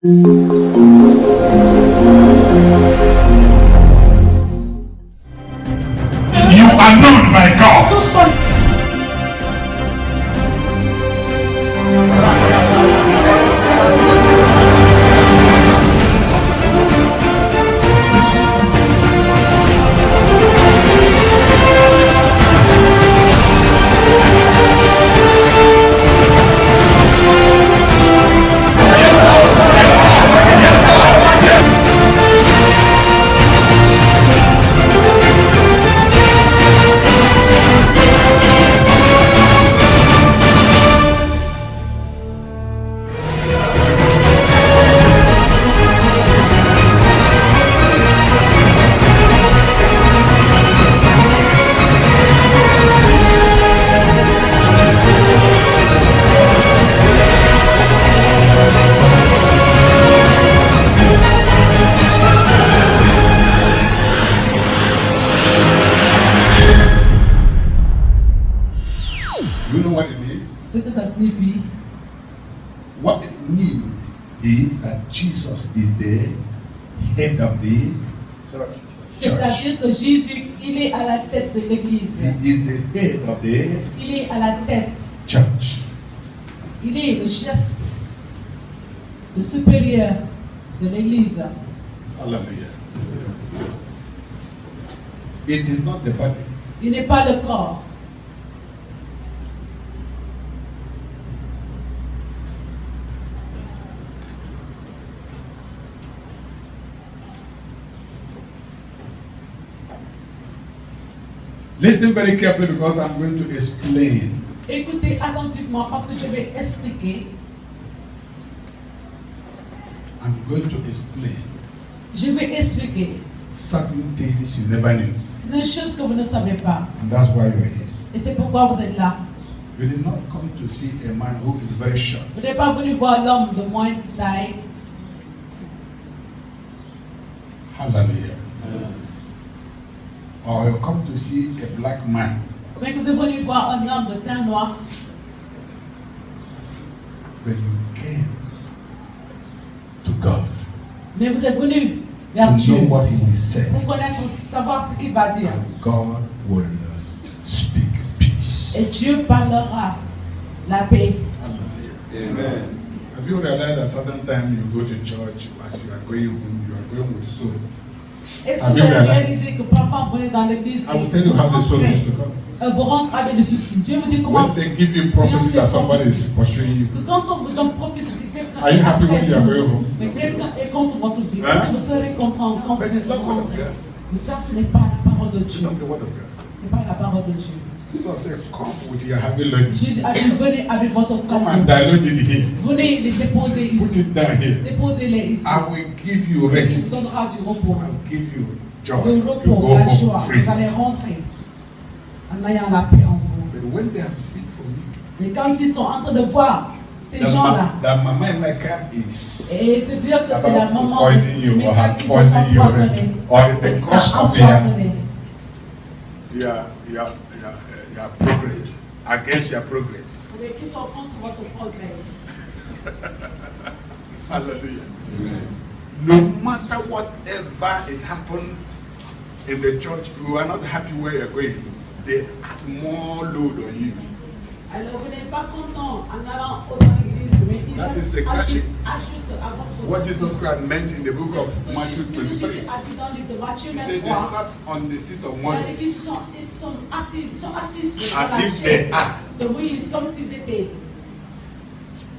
You are known by God. You know what it is? Ce que ça signifie, What it means is that Jesus is the head of the church. c'est-à-dire que Jésus, il est à la tête de l'église. He is the head of the Il est à la tête. church. Il est le chef, le supérieur de l'église. Hallelujah. It is not the body. Il n'est pas le corps. Listen very carefully because I'm going to explain. Écoutez attentivement parce que je vais expliquer. I'm going to explain Je vais expliquer. certain things you never knew. C'est des choses que vous ne savez pas. And that's why you're here. Et c'est pourquoi vous êtes là. You did not come to see a man who is very short. Vous n'êtes pas venu voir l'homme de moyenne taille. Hallelujah. Or you come to see a black man. Mais que vous êtes venu voir un homme de teint noir. But you came to God Mais vous êtes venu vers to Dieu know what He will say. pour connaître, savoir ce qu'il va dire. And God will speak peace. Et Dieu parlera la paix. Hallelujah. Amen. Have you realized that certain time you go to church, as you are going home, you are going with soul? Est-ce que Have vous you avez realized? réalisé que parfois vous venez dans l'église I will tell you how the soul used to come. vous rentrez avec des soucis. Je vais vous dire comment. When they give you prophecy that somebody is pursuing you, Que quand on vous donne prophétie que quelqu'un are you happy when you are going home? mais quelqu'un est contre votre vie. Hein? Est-ce que vous serez content quand But vous it's serez not God of content? God. Mais ça, ce n'est pas la parole de It's Dieu. not the word of God. Ce n'est pas la parole de Dieu. Jesus said, come with your heavy load. Jésus a dit, venez avec votre Come fardeau. and download it here. Venez les déposer Put ici. it down here. Déposez-les ici. I will give you Il vous rest. donnera du repos. I'll give you joy. Le You repos, go la home joie. free. Vous allez rentrer en ayant la paix en vous. But when they have seen from you, Mais quand ils sont en train de voir ces gens-là, that Mama Emeka is et te dire que c'est la about to maman poison you mais or quand has ils vont poisoned you empoisonner, already, or the cross of empoisonner, your progress against your progress. mais qui sont contre votre progrès. Hallelujah. Amen. No matter whatever is happening in the church, you are not happy where you're going. They add more load on you. Alors vous n'êtes pas content en allant dans l'église, mais ils That is exactly ajoutent à votre What souci. Jesus Christ meant in the book of C'est Matthew ce que Jésus 23. a dit dans le livre de Matthieu He said they 23. sat on the seat of Il a dit qu'ils Moses sont assis dans as la if they chaise are. de Moïse, comme s'ils étaient.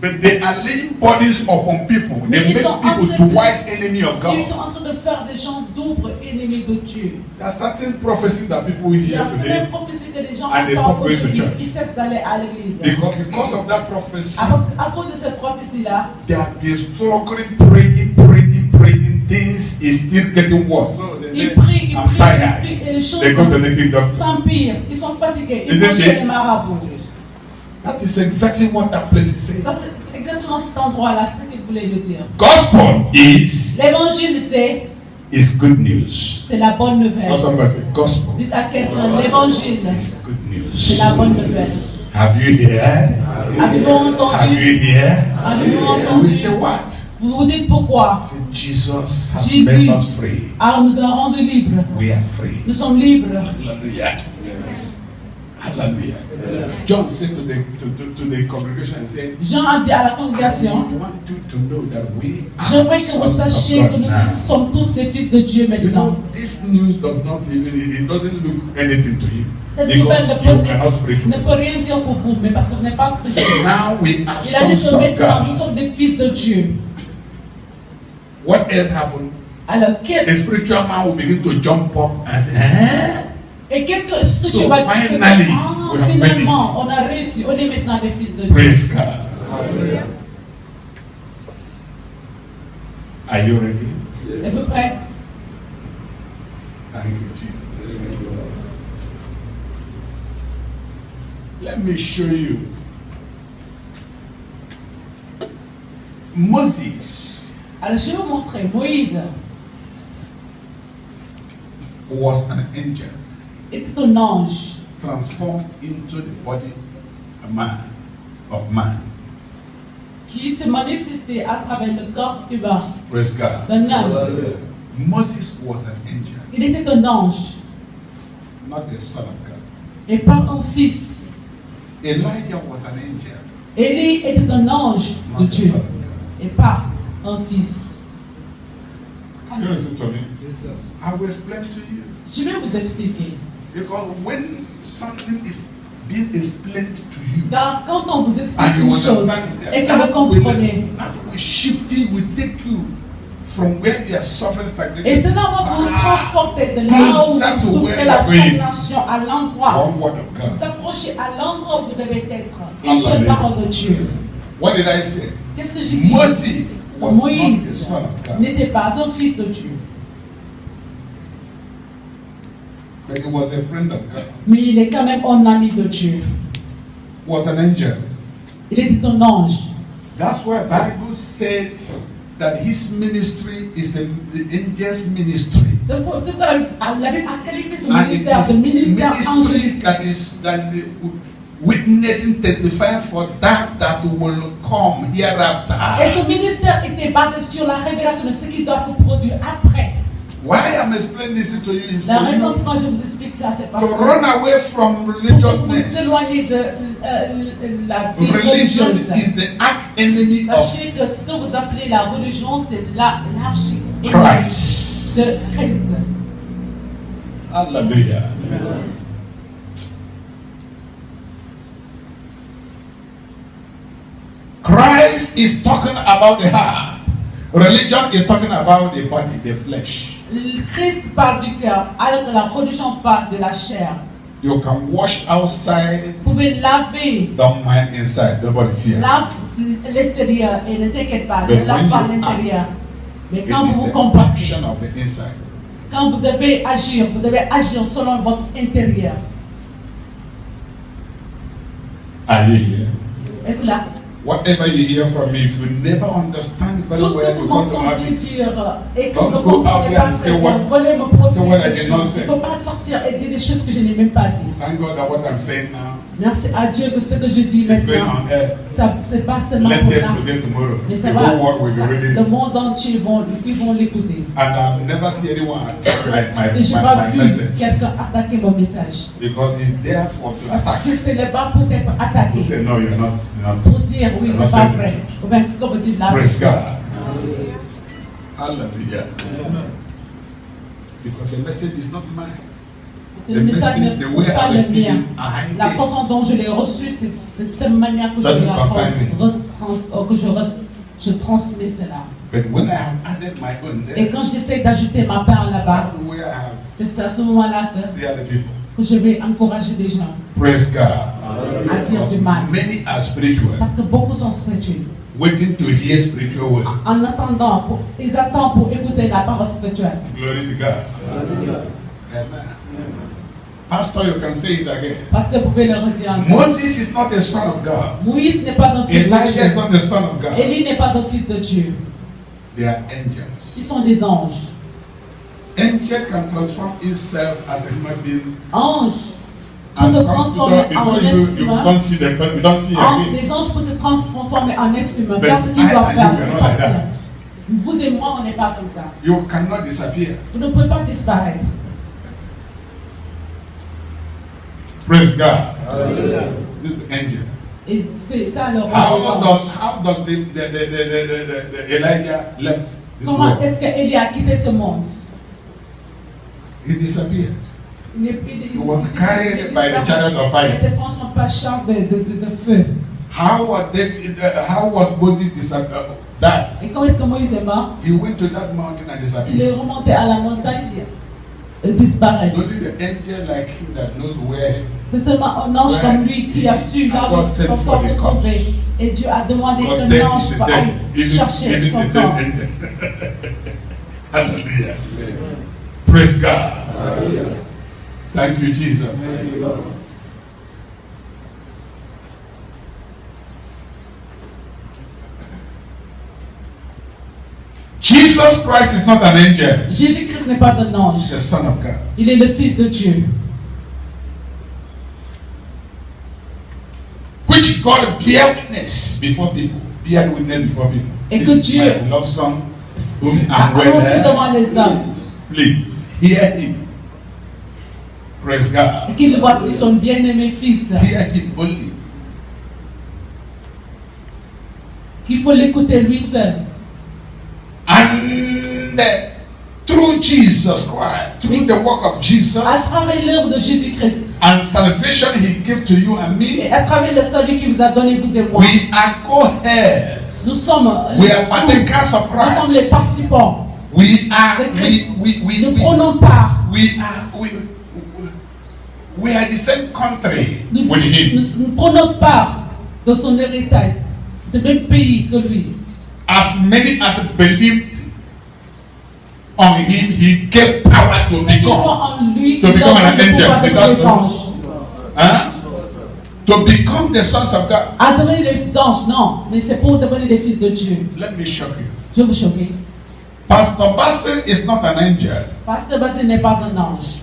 But they are laying bodies upon people. They Mais ils make sont people en train to de- wise enemy of Ils sont God. en train de faire des gens doubles ennemis de Dieu. There are certain prophecies that people Il y hear a certaines today prophéties que les gens and they stop entendent going to aujourd'hui, church. ils cessent d'aller à l'église. because of that prophecy. Parce qu'à cause de cette prophétie-là, They have been struggling, praying. Things is still getting worse. So they ils say, prient, I'm tired. et les choses They go to the kingdom. s'empirent. Ils sont fatigués, ils Isn't vont chez it? les marabouts. That is exactly what that place is saying. Ça, c'est exactement cet endroit-là, ce qu'il voulait le dire. Gospel L'évangile, is good news. c'est la bonne nouvelle. Or somebody say, gospel Dites à quelqu'un, l'évangile, is good c'est news. la bonne nouvelle. Have you heard? Avez-vous Have entendu? you heard? Avez-vous We entendu? say what? Vous vous dites pourquoi? Say, Jesus has Jésus made us free. nous a rendus libres. We are free. Nous sommes libres. Hallelujah. Hallelujah. John said to the congregation and said, Jean a dit à la I congrégation, want you to know that we je veux que vous are sons sachiez of que God nous now. sommes tous des fils de Dieu You maintenant. know, this news does not even, it doesn't look anything to you. Cette nouvelle Because you cannot speak. ne peut rien dire pour vous, mais parce que vous n'êtes pas spécial. Now we are Il a dit que sons of maintenant nous God. sommes des fils de Dieu. What else happened? Alors, A spiritual man will begin to jump up and say, eh? et quelque spirituel So va finally, dire, we have made it. finalement, on a réussi, on est maintenant des fils de Dieu. Praise God. Are you ready? Êtes-vous prêts? Thank you, Jesus. Let me show you. Moses Alors, je vais vous montrer. Moïse was an angel était un ange transformed into the body of man. qui s'est manifesté à travers le corps humain Praise God. d'un homme. Moses was an angel, Il était un ange not the son of God. et pas un fils. Elijah was an angel, Élie était un ange de not the Dieu son of God. et pas un fils. Can you listen to me? I will explain to you. Je vais vous expliquer. Because when something is being explained to you, Car quand on vous explique and you une chose understand et que vous comprenez, that will shifting will take you from where you are suffering stagnation. et cela va vous far transporter de là où closer to vous souffrez where la you are going. stagnation à l'endroit, One word of God. s'approcher à l'endroit où vous devez être. Une Hallelujah. seule parole de Dieu. What did I say? Qu'est-ce que j'ai dit? Moses was not the Moïse son of God, n'était pas un fils de Dieu, but he was a friend of God. mais il est quand même un ami de Dieu. Was an angel. Il était un ange. That's why Bible said that his ministry is the angel's ministry. C'est pourquoi la Bible a qualifié son And it ministère de is ministère angélique. ministry that the witnessing, testifying for that will come Et hereafter. ce ministère était basé sur la révélation de ce qui doit se produire après. Why I'm explaining this to you is La for raison you pourquoi je vous explique ça, c'est parce to que run away from pour vous religiousness. éloigner de la vie Religion religieuse. is the arch enemy of Sachez que ce que vous appelez la religion, c'est l'archi-ennemi Christ. de Christ. Hallelujah. Christ is talking about the heart. Religion is talking about the body, the flesh. Le Christ parle du cœur, alors que la religion parle de la chair. You can wash outside, Vous pouvez laver don't mind inside. Nobody's here. lave l'extérieur et ne t'inquiète pas, But ne lave when pas you l'intérieur. act, Mais It quand vous is vous the comportez, action of the inside. quand vous devez agir selon votre intérieur. Are you here? Êtes-vous là? Whatever you hear from me, if you never understand very Tout ce well, que you're vous going to have m'entendez it. dire et que Don't vous ne go out comprenez there pas and très say bien, what- venez me poser say what I des did not choses. say. Il ne faut pas sortir et dire des choses que je n'ai même pas dit. Thank God that what I'm saying now Merci à Dieu que ce que je dis is going maintenant, on air. ça c'est pas seulement Let pour them là, today, tomorrow. mais The ça va, whole world will be reading le it. monde entier ils vont l'écouter. And I've never seen anyone attack Et je n'ai pas my vu message. quelqu'un attaquer mon message. Because it's there for to Parce attack. que c'est le bas pour être You attaqué. say, no, you're not. Pour dire oui, I'm c'est not pas saying vrai. it. Ou bien c'est comme dire là. Praise c'est God. vrai. Hallelujah. Because the message is not mine. Parce que le message message, the n'est way pas I le received mien. it, I La did. façon dont je l'ai reçu, c'est de cette manière que je Doesn't la concern je transmets cela. But when I have added my own Et there, quand j'essaie d'ajouter ma part là-bas, that's where I have c'est à ce moment-là the other people. que je vais encourager des gens Praise God. à dire du mal. Many are spiritual, Parce que beaucoup sont spirituels. waiting to hear spiritual word. En attendant, ils attendent pour écouter la parole spirituelle. Glory to God. Amen. Pastor, you can say it again. Parce que vous pouvez le redire encore. Moses is not a son of God. Moïse n'est pas un fils de Elijah is Dieu. not a son of God. Élie n'est pas un fils de Dieu. They are angels. Ils sont des anges. Angel can transform himself as a human being Anges and peuvent se come to transformer God en before être you humain. don't see them, but you don't see again. Les anges peuvent se transformer en être humain. But Faire ce qu'ils I doivent and faire. you are not like that. Vous et moi, on n'est pas comme ça. You cannot disappear. Vous ne pouvez pas disparaître. Praise God. This is the angel. Et c'est ça le rôle des How anges. does the Elijah left this Comment world? est-ce qu'Élie a quitté ce monde? He disappeared. Il was carried by the chariot of fire. Il était transporté par char de feu. How was Moses died? Et comment est-ce que Moïse est mort? He went to that mountain and Il est disappeared. remonté à la montagne et disparaît. It's only the angel like him that knows where. C'est seulement un ange comme lui qui a su là où son corps se trouvait. Et Dieu a demandé But qu'un then ange is aille dead. chercher Even son the corps. dead angel. Hallelujah. Praise God. Thank you, Jesus. Jesus Christ is not an angel. Jésus-Christ n'est pas un ange. He's the Son of God. Il est le Fils de Dieu. Which God bear witness before people. Bear witness before people. Et This que is Dieu my beloved Son, whom I'm annonce well. devant les hommes. Please hear him. Praise God. Et qu'il voici son bien-aimé Fils. Hear him only. Qu'il faut l'écouter lui seul. And through Jesus Christ, through the work of Jesus À travers l'œuvre de Jésus-Christ. and salvation he gave to you and me, Et à travers le salut qu'il vous a donné, vous et moi. we are co-heirs. Nous sommes We les are partakers of nous sommes les Christ. participants. We are de Christ. Nous we prenons part. we are the same country Nous, with him. nous prenons part de son héritage, du même pays que lui. As many as believed on him, he gave power to Ceux qui croient become. en lui, To il become donne an le angel, pouvoir because- d'être les anges. To become the sons of God. À devenir les anges, non, mais c'est pour devenir les fils de Dieu. Let me shock you. Je vais vous choquer. Pastor Bassel is not an angel. Pasteur Basile n'est pas un ange.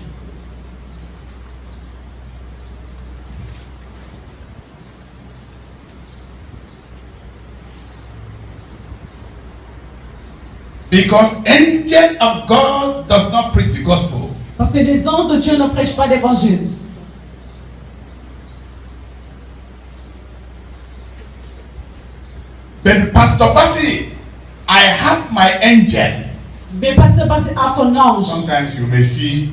Because angel of God does not preach the gospel. Parce que les anges de Dieu ne prêchent pas d'évangile. But Pastor Bassel, I have my angel. Mais Pasteur Basile a son ange. Sometimes you may see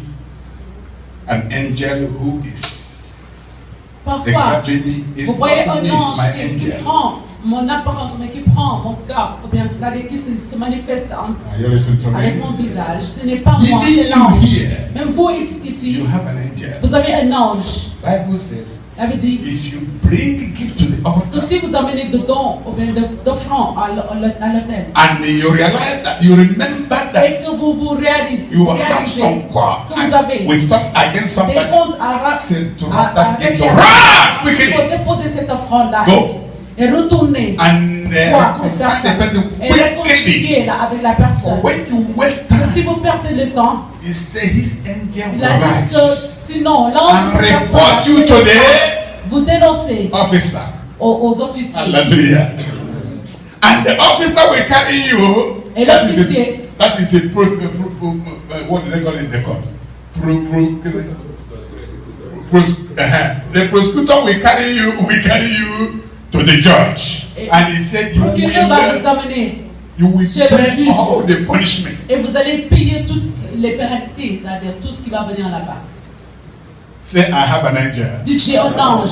an angel who is Parfois, exactly me. Is vous voyez un my ange qui angel. prend mon apparence, mais qui prend mon corps, ou bien c'est-à-dire qui se manifeste Are you listening to avec me? mon visage. Ce n'est pas moi, Even c'est you l'ange. here, Même vous ici, You have an angel. vous avez un ange. Bible says, La Bible dit if you bring gift to the que altar si vous amenez de dons ou bien d'offrandes à l'autel, and you realize that you remember that et que vous réalisez, you have some quarrel que vous avez with some against des somebody, comptes à say drop that gift. régler, Run il faut quickly déposer cette offrande-là Go. et retourner and voir cette reconcile the personne person et quickly. réconcilier là avec la For personne. when you waste Que si time, vous perdez le temps, he said his angel il will a dit que rise sinon, l'ange and de cette report personne you to the vous dénoncez officer. aux officiers. Hallelujah. And the officer will carry you. Et That is l'officier, what do they call it in the court? The prosecutor will carry you to the judge. And he said you procureur va vous will, amener pay juge. all the punishment. et vous allez payer toutes les pénalités, c'est-à-dire tout ce qui va venir là-bas. Say, I have an angel. Dites, j'ai un ange.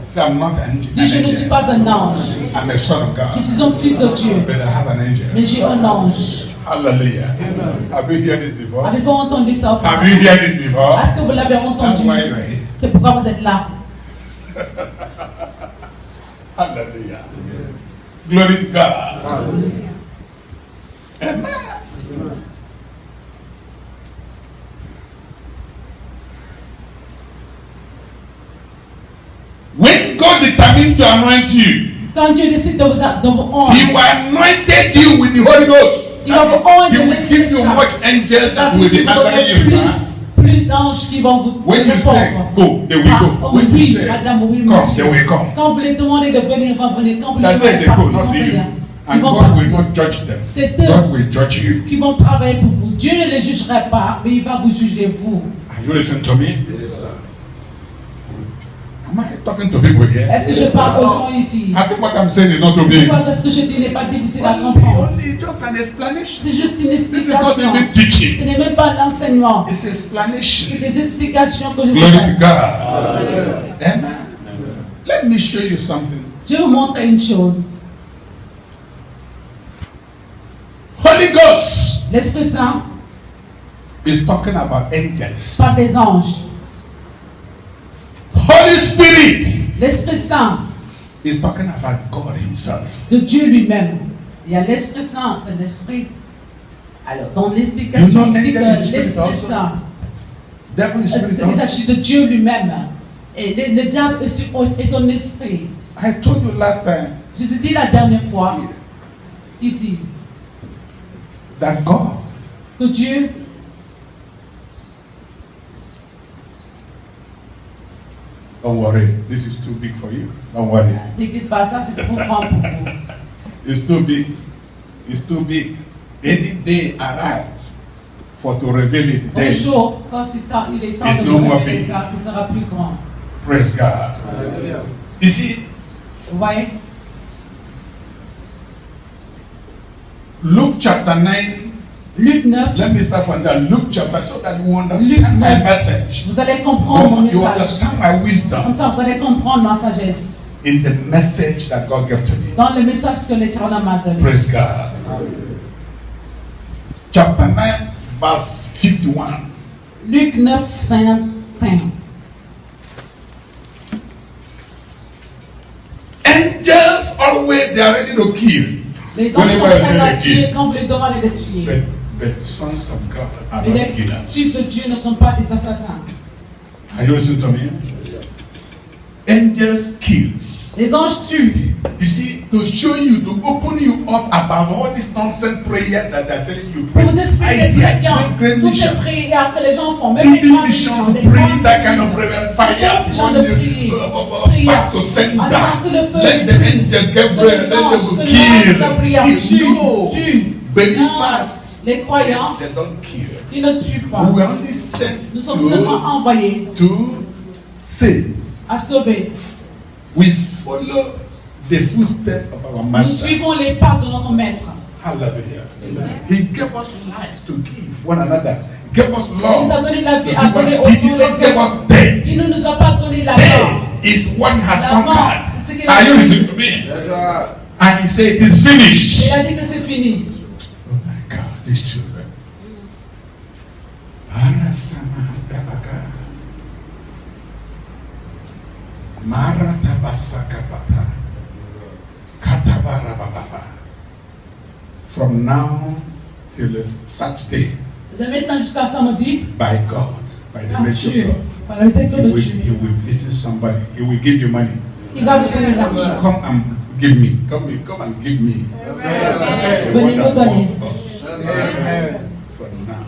Say, I'm not an angel. Dites, je ne suis pas un ange. I'm a son of God. Je suis un fils de Dieu. But I have an angel. Mais j'ai un ange. Hallelujah. Have you heard this before? Avez-vous entendu ça Have auparavant? you heard this before? Est-ce que vous l'avez That's entendu? why you're here. C'est pourquoi vous êtes là. Hallelujah. Glory to God. Amen. When God determined to anoint you, Quand Dieu décide de vous oindre, He will anointed you with the Holy Ghost. Il va vous oindre He de will l'Esprit give you Saint. much angels that il will be va vous donner answering you. plus d'anges qui vont vous When you say répondre. go, they will Ah, go. oh When you oui, say madame, oui, come, monsieur. they will come. Quand vous les demandez de venir, ils vont venir. Quand vous les That's why demandez they de go, partir, ils not vont you. venir. And vont God will partir. not judge them. C'est God eux will judge you. qui vont travailler pour vous. Dieu ne les jugerait pas, mais il va vous juger vous. Are you listening to me? Yes, sir. Am I talking to people here? Est-ce que je parle aux gens ici? I think what I'm saying is not to Je me. crois que ce que je dis n'est pas difficile à comprendre. Only just an explanation. C'est juste une This is not explication. even Ce teaching. n'est même pas l'enseignement. It's C'est explanation. des explications que je vous Glory to donne. God. Amen. Let me show you something. Je vais vous montrer une chose. Holy Ghost L'Esprit Saint is talking about angels. parle des anges. Holy Spirit L'Esprit Saint is talking about God Himself. de Dieu lui-même. Il y a l'Esprit Saint, c'est l'Esprit. Alors, dans You l'explication, know il dit angel que is spirit l'Esprit also? Saint, Devil is spirit il also. s'agit de Dieu lui-même. Et le diable est un esprit. I told you last time Je vous ai dit la dernière fois, ici, that God que Dieu, don't worry, this is too big for you. Don't worry. t'inquiète pas, ça c'est trop grand pour vous. It's too big. It's too big. Any day arrives for to reveal it. Un Then jour, quand il est temps It's de no vous more révéler big. ça, ce sera plus grand. praise God. You see, Vous voyez? Luke chapter 9. Luc 9, Let me start from there. Luke chapter, so that you Luke understand my 9. message. Vous allez comprendre mon You message. understand my wisdom Comme ça, vous allez comprendre ma sagesse. in the message that God gave to me. Dans le message que l'Éternel m'a donné. Praise God. Chapter 9, verse 51. Luc 9, 51. Angels always they are ready to kill. Les anges sont Whenever I prêts à say they tuer kill. quand vous les demandez de tuer. But sons of God are Mais not les fils killers. de Dieu ne sont pas des assassins. Are you listening to me? Angels kills. Les anges tuent. You see, to show you, to open you up about all this nonsense prayer that they're telling you. Pour vous expliquer très bien great toutes ces mission. prières que les gens font, même les Even grandes mission missions, to les pray grandes that kind of prières. prayer, fire Ce genre de back to sender. Attends que le feu Let the angel Gabriel, que let les them anges, que l'ange Gabriel kill. tue, No, tue. believers, Les croyants, they don't kill. ils ne tuent pas. We are only sent Nous sommes seulement envoyés to save. à sauver. We follow the footsteps of our Nous master. suivons les pas de notre maître. Hallelujah. He gave us life to give one another. He gave us Il love. nous a donné la vie to à give donner us- aux He uns did not les give autres. us death. Il ne nous a pas donné la mort. Death is what he has La mort, conquered. c'est ce qu'il a Are you fait. listening to me? And he said it is finished. Il a dit que c'est fini. Oh my God, these children. Arasamahadabaka. Maratabasakapata. Katabarabababa. From now till Saturday, De maintenant jusqu'à samedi, by God, by the par mercy Dieu, of God, par le secteur de he Dieu, will visit somebody. He will give you money. il va vous donner l'argent. Come and give me. Come and give me. The Venez one nous that donner. falls to us. From now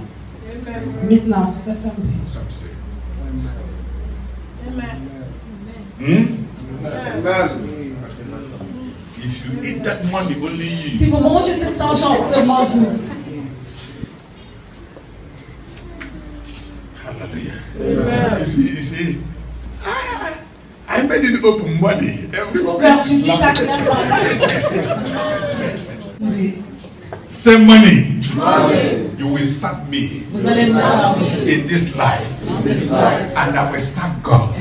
Maintenant jusqu'à samedi. till Saturday. Hmm? If you eat that money, only you. Si vous mangez cet argent, seulement vous. Hallelujah. You see, I made it open money. Everybody Frère, je is dis ça laughing. clairement. Say money. You will serve me Vous allez me servir. in this life, and I will serve God.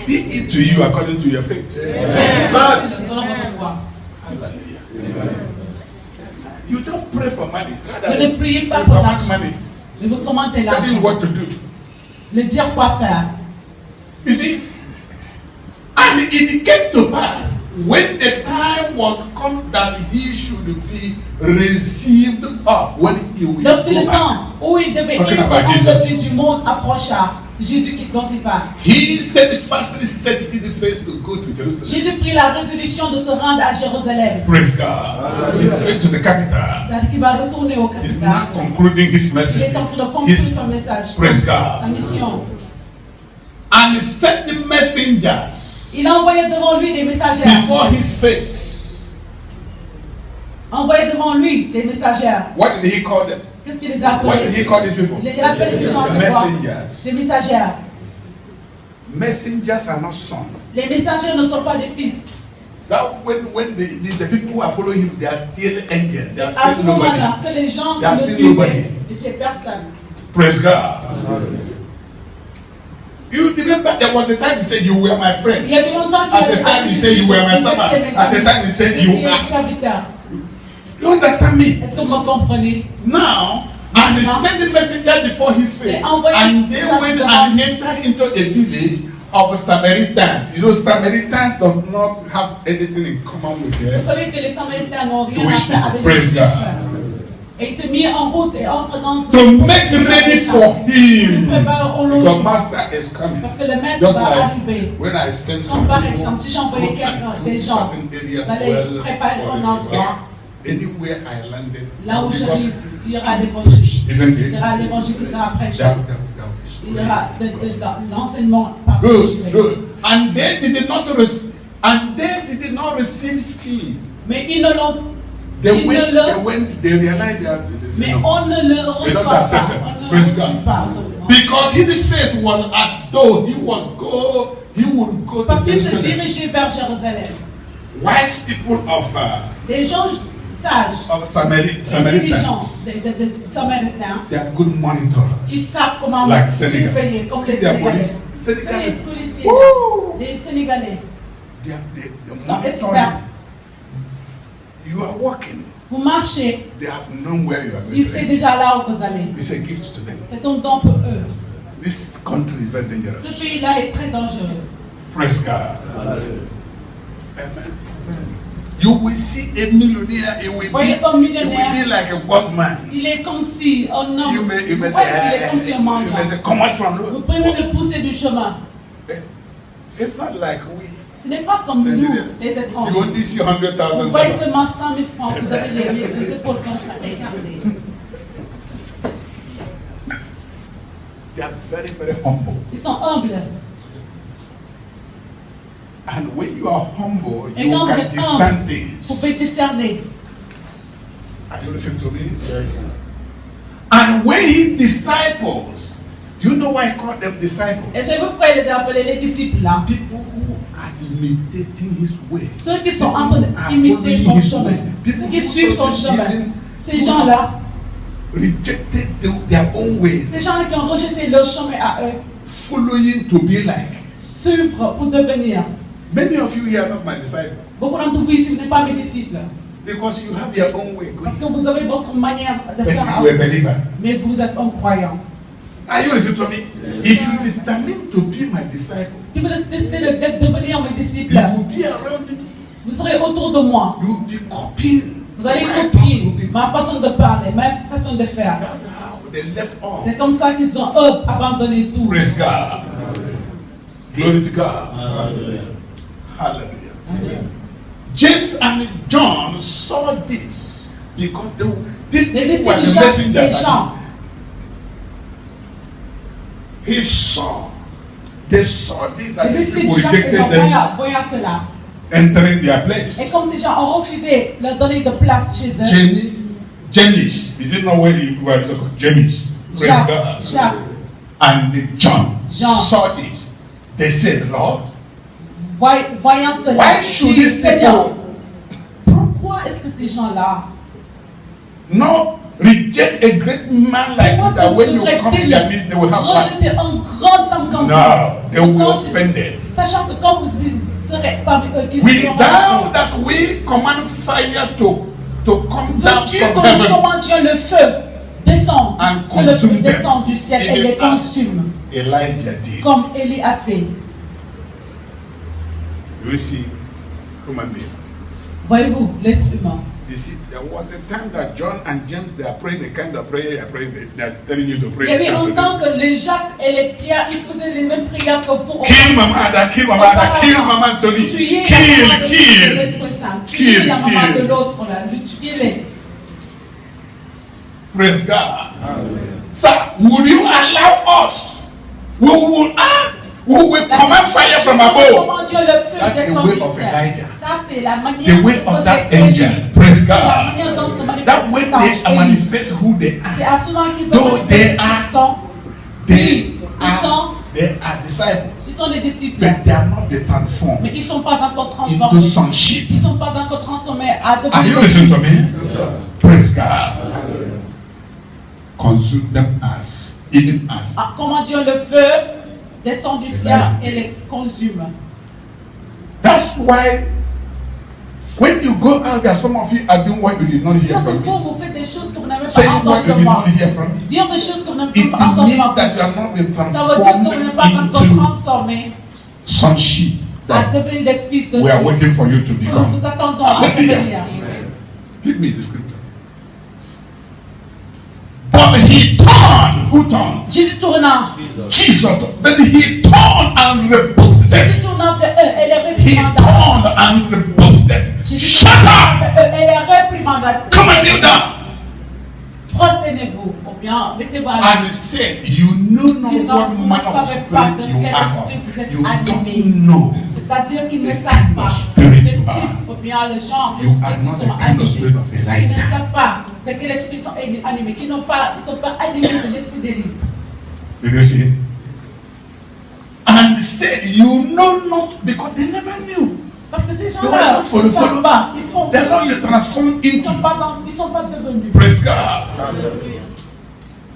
Be it to you according to your faith. Selon votre foi. Hallelujah. You don't pray for money. Vous ne priez pas You pour command l'argent. money. Je vous commande Tell him l'argent. what to do. Le dire quoi faire. You see, and it came to pass when the time was come that he should be received up when he will Lorsque le go back. temps où il devait Talking être about enlevé Jesus. du monde approcha, Jésus dont il parle. He steadfastly set his face to go to Jerusalem. Jésus prit la résolution de se rendre à Jérusalem. Praise God. He's going to the capital. C'est-à-dire qu'il va retourner au He's capital. not concluding his Il message. est en train de conclure His- son message, Praise sa God. mission. And he sent the messengers Il a envoyé devant lui des messagers before his face envoyé devant lui des messagères. What did he call them? Qu'est-ce qu'il les a What did appelés? he call these people? Il appelle ces gens, c'est quoi? Messengers. Des messagères. Messengers are not sons. Les messagers ne sont pas des fils. That when the people who are following him, they are still angels. They are À ce still nobody. moment-là, que les gens They are qui le still nobody. suivaient n'étaient personne. Praise God. You remember there was a time he said you were my friend. Il y avait longtemps qu'il At the time he said you were my servant. At the time he said you are. serviteur. You understand me? Est-ce que vous comprenez? Now, and he sent the messenger before his face, and they went and entered into a village of Samaritans. You know, Samaritans does not have anything in common with Vous them. savez que les Samaritains n'ont rien à Jewish faire avec people. les Praise Juifs. God. Et il s'est mis en route et entre dans ce To make ready for him. prépare au The logis. master is coming. Parce que le maître Just va like arriver. when I send Comme par some exemple, si j'envoyais quelqu'un, des gens, certain areas vous allez préparer un endroit. Anywhere I landed, Là où because j'arrive, il y aura l'évangile. Isn't Il it? y aura l'évangile qui sera prêché. That is Il y aura l'enseignement par good, good. And they did not receive him. Mais ils ne l'ont They ils ne went, le they realized that mais on ne le reçoit pas. On ne le Praise reçoit God. pas. Because his face was as though he would go Parce to qu'il se Jerusalem. dirigeait vers Jérusalem. Wise people of Les gens sages, Samaritans, des Samaritains, they are good monitors. ils savent comment Like Senegal. surveiller, comme les See their Sénégalais. police, C'est les Senegal. policiers, Woo! les Sénégalais They sont monitor experts. you. You are walking. Vous marchez, They have known where you are going. ils savent déjà là où vous allez. It's a gift to them. C'est un don pour eux. This country is very dangerous. Ce pays-là est très dangereux. Praise God. Amen. You will see a millionaire. It will Voyez un be millionnaire, like a bossman. il est comme si un homme. You may Ouais, il est comme si say, un mendiant. come out from Vous road. pouvez le pousser du chemin. It's not like we. Ce n'est pas comme nous, les You étrangers. only see Vous 100,000. voyez seulement 100 000 francs, vous avez les épaules comme ça, regardez. They are very, very humble. Ils sont humbles. And when you are humble, Et you quand vous can êtes discern humble, vous things. pouvez discerner. Are you listening to me? Yes. And when he disciples, do you know why I call them disciples? Et c'est pourquoi il les a appelés les disciples là. People who are imitating his ways. Ceux qui sont en train Are d'imiter son following his chemin. way. People Ceux qui who suivent son doesn't chemin. even- Ces gens-là, rejected their own ways, ces gens-là qui ont rejeté leur chemin à eux, following to be like. suivre pour devenir. Many of you here are not my disciples Beaucoup d'entre vous ici, vous n'êtes pas mes disciples. because you have your own way. Parce que vous avez votre manière de But faire. you are a believer. Mais vous êtes un croyant. Are you listening to me? If you determine to be my disciple, Si vous décidez de devenir mes disciples, you will be around me. vous serez autour de moi. You will be copying. Vous allez my copier talk. ma façon de parler, ma façon de faire. That's how they left off. C'est comme ça qu'ils ont abandonné tout. Praise God. Glory to God. Hallelujah. James and John saw this because these Les people were disciples the Jacques et messengers. Jean, He saw. They saw this that les these disciples people Jacques et Jean, rejected them voyant cela. entering their place. Et comme ces gens ont refusé de leur donner de place chez eux, James, is it not where you were talking? James. Praise God. Jacques, And John Jean. saw this. They said, Lord, voyant cela, why should disent, these Seigneur, people pourquoi est-ce que ces gens-là, not reject a great man like you, that when you come in their midst, they will have fun? rejeter un grand homme comme No, they will be Quand- offended. Sachant que quand vous serez parmi eux, qu'ils Without that, we command fire to come down veux-tu from que nous heaven. commandions le feu descend, And que le feu consume them. descende du ciel et Even les as consume, Elijah did. comme Élie a fait. You see, human being. Voyez-vous, l'être humain. You see, there was a time that John and James, they are praying the kind of prayer you are praying. They are telling you to Il pray. y avait un temps que les Jacques et les Pierre, ils faisaient les mêmes prières que vous. Kill Mama Ada, kill Mama Ada, kill Mama Anthony. Tuer la Kill, maman de kill. l'Esprit Saint. Tuer Kill, la maman kill. de l'autre, là. Tuez-les. Praise God. Sir, would you allow us? We will command fire from above. Comment Dieu le feu That's the descend way du of ciel. Elijah. Ça, c'est la manière The way of that angel. Praise Praise La God. manière dont se manifeste That when they cet âge. manifest who they C'est are, à ce moment qu'ils though peuvent they are disciples, ils sont des disciples. but they are not the transformed Mais ils ne sont pas encore into transformés. sonship. Ils ne sont pas encore transformés à Are you devenir listening to fils. me? Praise God. Consume them as, even as. Ah, comment dire, le feu descend du ciel et les consume. That's why when you go out there, some of you are doing what you did not hear Parce que from me. vous faites des choses que vous n'avez pas Saying what entendues you de did moi. not hear from me. Dire des choses que vous n'avez It pas entendues de means moi. that you are not been Ça veut dire que transformed vous n'êtes pas encore into transformé sonship à that devenir des fils de we are Dieu. waiting for you to Nous become. vous attendons à devenir. Give me the scripture. But he turned. Who turned? Jésus tournant. Jesus. But he turned and rebuked them. Jésus tournant vers eux et les He réprimanda. turned and rebuked them. Jésus Shut tournant up! vers eux et les réprimanda. Come and kneel down. Prosternez-vous. Ou bien, mettez-vous à And he said, you know not Disons, what vous ne manner of savez pas de spirit you quel are esprit of. vous êtes You animé. don't know. C'est-à-dire qu'ils ne The savent kind pas of spirit le you are. type ou bien le genre You d'esprit are not qui the sont kind of animés. spirit of Ils ne Elijah. savent pas de quel esprit ils sont animés, qui n'ont pas, ils ne sont pas animés de l'esprit d'Élie. Did you see it? And he said, you know not, because they never knew. Parce que ces They were gens-là not ne savent follow. pas, ils font That's how they suivre. transform Ils ne sont into. pas devenus. Praise God.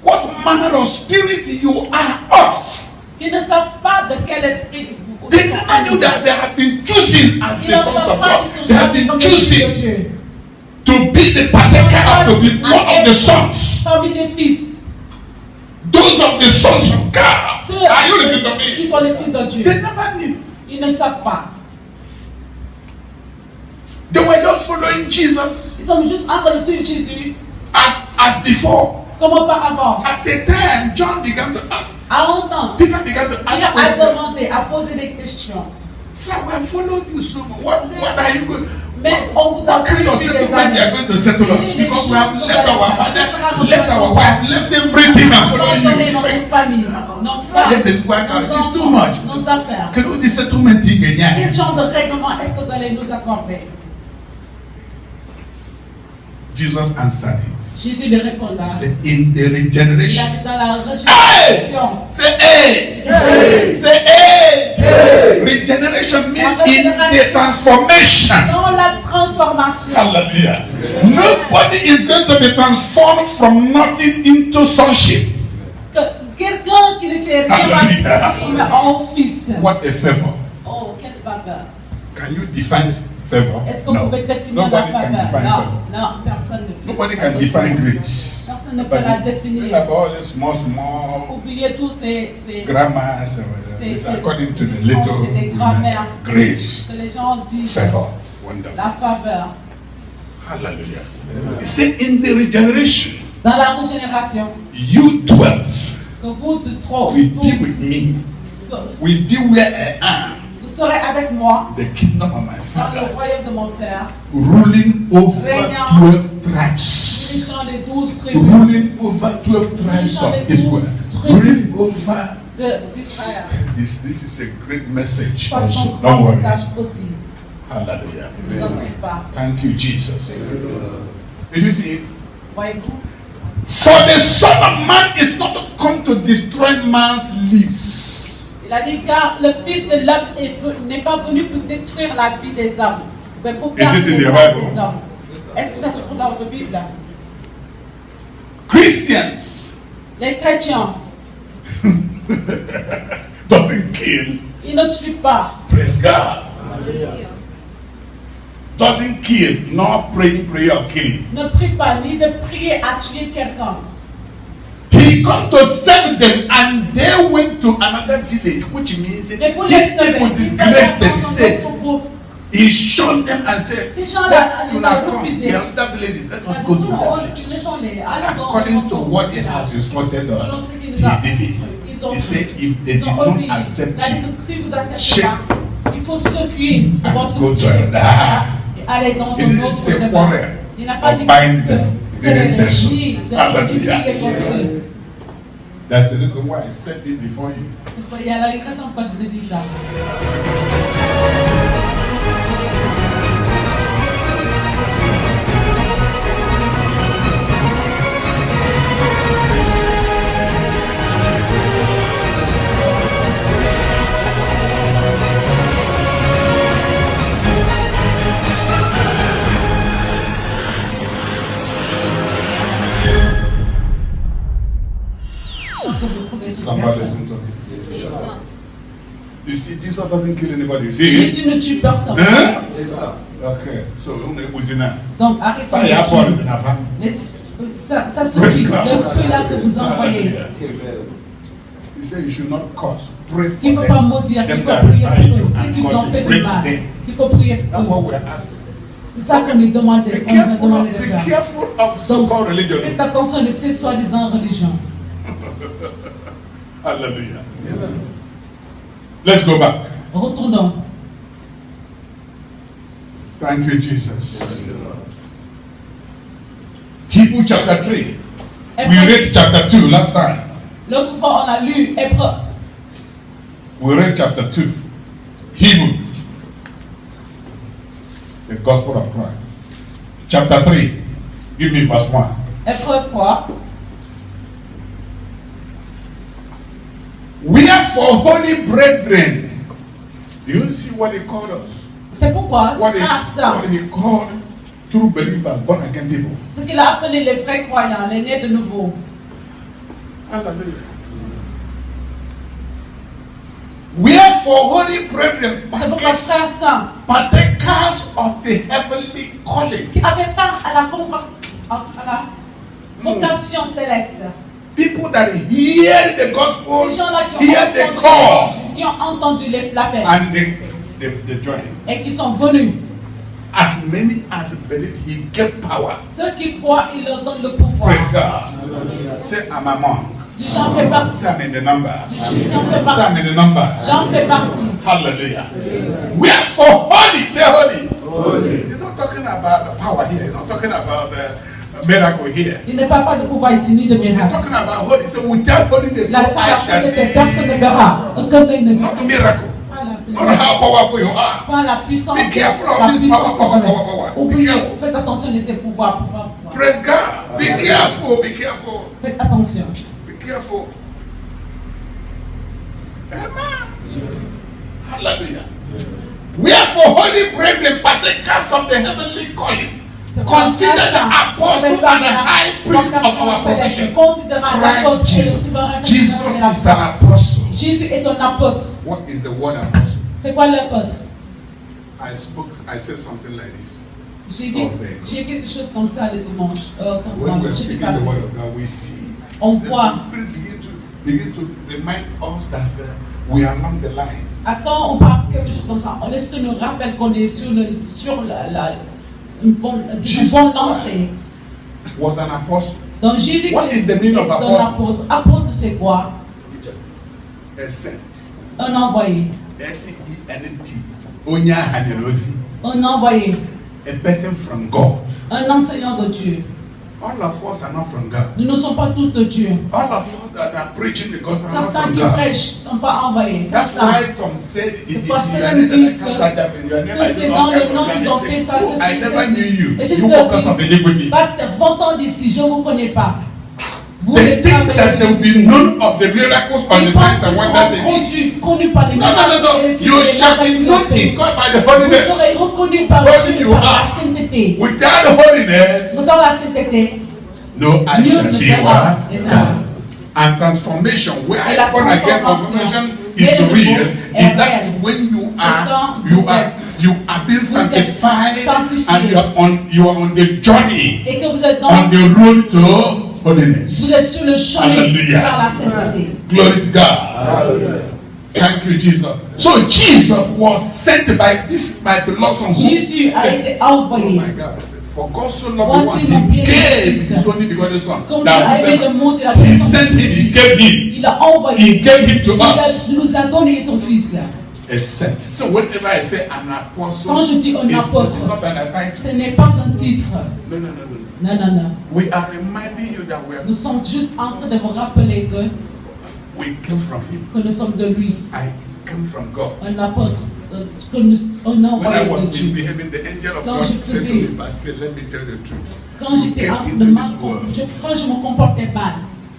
What manner of spirit you are of. Ils ne savent pas de quel esprit vous They sont never knew animés. that they have been chosen as Ils the ne sons savent of pas God. qu'ils They sont have been comme les fils de chosen Dieu. to be the partaker of to be one of the sons. Parmi les fils, Those of the sons of God. ceux Are you listening to qui me? sont les fils de Dieu, They never knew. ils ne savent pas. They were just following Jesus Ils sont juste en train de suivre Jésus as before. comme auparavant. At the time, John began to ask. À longtemps, Peter began to il ask a questions. demandé, à poser des questions. Sir, we have followed you so much. What are you going? Mais on vous a What kind of suivi des settlement they années. are going to settle us? Les Because we choses have que left vous our allez fathers, faire, left our wives, left everything and follow Abandonnez you. notre famille, nos femmes, Let us work out. nos It's too enfants, much. nos affaires. Because with the settlement thing Quel again. genre de règlement est-ce que vous allez nous accorder? Jesus answered him. Jésus lui répondra. He said, in the Il a regeneration. dit dans la régénération. Say hey! Hey! Say hey! Regeneration means in the transformation. Dans la transformation. Hallelujah. Nobody is going to be transformed from nothing into sonship. Que quelqu'un qui ne tient rien va être transformé en fils. What a favor. Oh, quelle faveur. Can you define favor? Est-ce que vous No. pouvez définir la Nobody can faveur? define Non, favor. non, personne ne peut. Nobody can define grace. Personne ne peut la définir. Think about all the small Oubliez tous ces grammars. It's according to the little c'est des grammaires grace. que les gens disent. Favor. Wonderful. La faveur. Hallelujah. He said in the regeneration, Dans la régénération, you 12 que vous de trop, will be with me. Will be where I am. vous serez avec moi The kingdom of my dans le father. royaume de mon Père, Ruling over Régnant. 12 tribes. dirigeant les 12 tribus Ruling over 12 tribes of Israel. Ruling over. d'Israël. This is a great message. Ça, c'est un Also. grand Don't worry. message aussi. Hallelujah. Ne vous en faites pas. Thank you, Jesus. Did you see it? Voyez-vous? For the Son of Man is not come to destroy man's lives. Il a dit car le Fils de l'homme n'est pas venu pour détruire la vie des hommes, mais pour perdre Is it in les the âmes Bible? des hommes. Est-ce que ça se trouve dans votre Bible? Christians Les chrétiens, doesn't kill. ils ne tuent pas. Praise God. Doesn't kill. Not praying prayer of killing. Ne prie pas, ni de prier à tuer quelqu'un. He come to save them and they went to another village, which means Mais pour les these people sauver, disgraced them. He ils said, sont dans notre he shunned them and said, Ces gens-là, "Let ils us ont come. refusé. The other villages, let us groupe. go to that village." Laissons-les. Allons dans According to notre what he village. has instructed us, Selon ce qu'il nous a he did it. Ils ont He said, fait. if they Ils did ont not obéi. accept Il a dit you, que si vous acceptez shake pas, il faut secouer de and votre go to pied another. et aller dans He un didn't autre say domaine. quarrel Il n'a pas or dit bind them. He didn't say so. Hallelujah. Hallelujah. That's the reason why I said this before you. Il y a la raison pourquoi je te dis ça. Somebody listen to me. You see, Jesus doesn't kill anybody. You see? Jésus ne tue personne. Hein? Okay, so on est bousina. Donc arrêtez Ça y a pas de nava. Ça suffit. Le fruit là que vous envoyez. He said you should not curse. Pray for Il ne faut pas maudire, il faut prier pour eux. Ceux qui vous ont fait du mal, il faut prier pour eux. C'est ça qu'on nous demande, Be on nous a demandé de be faire. careful of so-called religion. Faites attention de ces soi-disant religions. Hallelujah. Let's go back. Retournons. Thank you, Jesus. Hebrews chapter 3. We read chapter 2 last time. L'autre fois, on a lu Hébreux. We read chapter 2. Hebrew. The Gospel of Christ. Chapter 3. Give me verse 1. Hébreux 3. Wherefore, holy brethren. Do you see what he called us? C'est pourquoi, What ça, he called true believers, born again people. ce qu'il a appelé les vrais croyants, les nés de nouveau. Hallelujah. Wherefore, holy brethren, C'est pourquoi ça, partakers of the heavenly calling. qui avait part à la vocation céleste. People that hear the gospel, Ces gens-là qui hear the call, ont entendu l'appel and they join. et qui sont venus. As many as believe, he gave power. Ceux qui croient, il leur donne le pouvoir. Praise God. Say, I'm among. Dis, j'en fais partie. Say, I'm in the number. Dis, j'en fais Say, I'm partie. in the number. J'en fais partie. Hallelujah. We are so holy. Say holy. Holy. He's not talking about the power here. He's not talking about the miracle here. Il ne parle pas de pouvoir ici, ni de He's miracle. talking about holy. So without holiness, no La eye shall sainteté, personne ne see. verra. Aucun œil ne verra. Not a miracle. Pas Not how powerful you are. la puissance. Be careful La of this puissance power. de Be Oubliez, careful. faites attention de ces pouvoirs. Praise God. Be careful. Be careful. Faites attention. Be careful. Amen. Hallelujah. Wherefore, holy brethren, partakers of the heavenly calling, consider the apostle and the high priest of our profession. Christ Jesus. Jesus is an apostle. Jésus est un apôtre. What is the word apostle? C'est quoi l'apôtre? I said something like this. J'ai dit quelque chose comme ça le dimanche. When we're speaking the word of God, we see. On The voit. Spirit begin to remind us that we are along the line. Quand on parle quelque chose comme ça, l'esprit nous rappelle qu'on est sur une bonne lancée. Was an apostle. Donc Jésus What is the meaning of est un apôtre. Apôtre c'est quoi? A sent. Un envoyé. S-E-N-T. Onya Hanelosi. Un envoyé. A person from God. Un enseignant de Dieu. All of us are not from God. Nous ne sommes pas tous de Dieu. All of us that are preaching the gospel are not Certains from qui God. prêchent ne sont pas envoyés. That's Certains. why some said it is C'est parce your que name disent that I can't in your name. que I c'est do dans not le care nom for qu'ils your ont name. fait ça, Oh, I never ceci. knew you. Et Jésus You leur because of dit, iniquity. va-t'en, va-t'en d'ici, je ne vous connais pas. Vous They les think that there will be none of the miracles on the Ils signs pensent and qu'ils wonders they did. seront connus par les No, no, no, no. You shall be known in God by the Vous holiness. serez reconnus par Holy Dieu you par la are. sainteté. Without the holiness, Vous avez la sainteté. no eye Nul shall ne see verra what l'éternel. God. And transformation, where Et la born again transformation transformation est is nouveau, real, est is that réel. when you quand are vous you are being êtes sanctified sanctifié. and you are on the journey Et que vous êtes on the road to vous holiness. êtes sur le chemin Hallelujah. vers la sainteté. Glory to God. Thank you, Jesus. So Jesus was sent by my beloved son. Jésus a été envoyé. Oh my God. For God so loved the Voici world, mon he bien-aimé gave fils. his only begotten son. Comme Dieu a That aimé le monde, il a he donné son sent him, he fils. gave him. Il a envoyé. He gave him to us. Il nous a donné son fils. A sent. So whenever I say an apostle, Quand je dis un apôtre, it's not an title. ce n'est pas un titre. No, no, no, no. Non, non, non. We are reminding you that we are. Nous sommes juste en train de vous rappeler We came from him. que nous sommes de lui. I came from God. Un apôtre, que nous, un When I envoyé was de Dieu. misbehaving, the angel of Quand God je said to faisais- me, but say, let me tell the truth. Quand j'étais en train de mal, quand je me comportais mal,